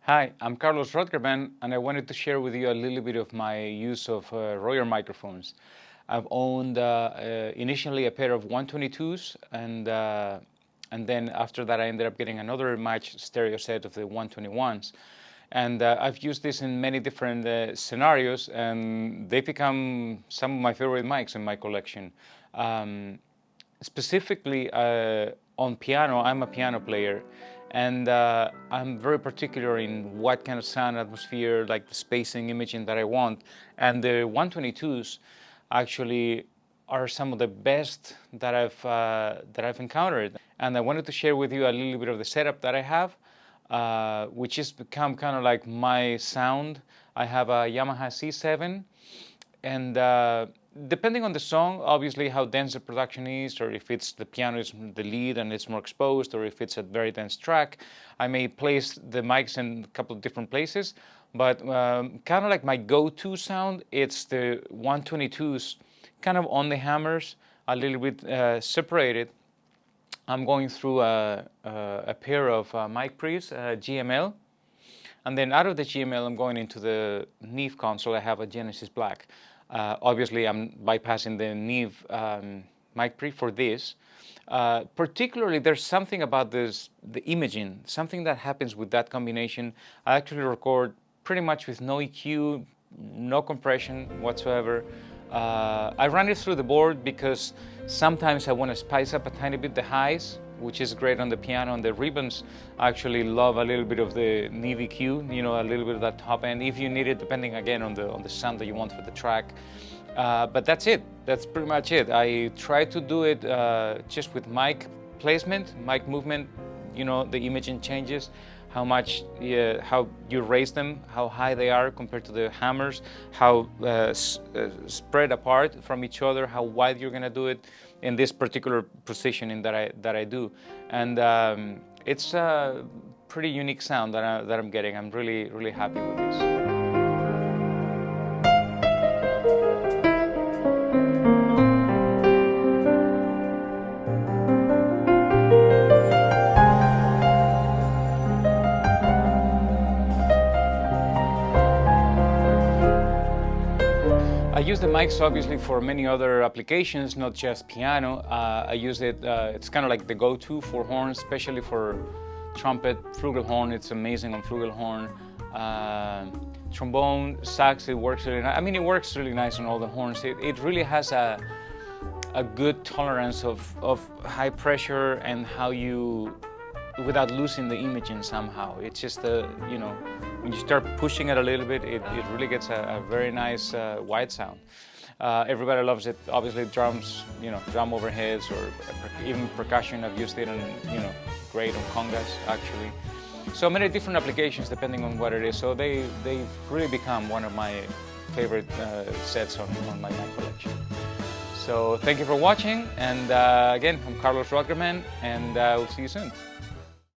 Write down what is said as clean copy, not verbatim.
Hi, I'm Carlos Rodgarman, and I wanted to share with you a little bit of my use of Royer microphones. I've owned initially a pair of 122s, and then after that I ended up getting another match stereo set of the 121s. And I've used this in many different scenarios, and they become some of my favorite mics in my collection. Specifically on piano, I'm a piano player, and I'm very particular in what kind of sound atmosphere, like the spacing, imaging that I want. And the 122s actually are some of the best that I've encountered. And I wanted to share with you a little bit of the setup that I have, which has become kind of like my sound. I have a Yamaha C7, and depending on the song, obviously how dense the production is, or if it's the piano is the lead and it's more exposed, or if it's a very dense track, I may place the mics in a couple of different places. But kind of like my go-to sound, it's the 122s, kind of on the hammers, a little bit separated. I'm going through a pair of mic pre's, GML. And then out of the GML, I'm going into the Neve console. I have a Genesys Black. Obviously, I'm bypassing the Neve mic pre for this. Particularly, there's something about the imaging, something that happens with that combination. I actually record pretty much with no EQ, no compression whatsoever. I run it through the board because sometimes I want to spice up a tiny bit the highs, which is great on the piano, and the ribbons actually love a little bit of the Neve EQ, a little bit of that top end, if you need it, depending again on the sound that you want for the track. But that's it. That's pretty much it. I try to do it just with mic placement, mic movement, the imaging changes, how much, how you raise them, how high they are compared to the hammers, how spread apart from each other, how wide you're gonna do it in this particular positioning that I do. And it's a pretty unique sound that I'm getting. I'm really happy with this. I use the mics obviously for many other applications, not just piano. I use it, it's kind of like the go-to for horns, especially for trumpet, flugelhorn. It's amazing on flugelhorn. Trombone, sax, it works really nice. I mean, it works really nice on all the horns. It really has a good tolerance of high pressure and how you, without losing the imaging somehow. It's just when you start pushing it a little bit, it really gets a very nice wide sound. Everybody loves it. Obviously drums, drum overheads, or even percussion. I've used it on, great on congas actually. So many different applications depending on what it is. So they've really become one of my favorite sets on my mic collection. So thank you for watching, and again, I'm Carlos Rodgarman, and we'll see you soon.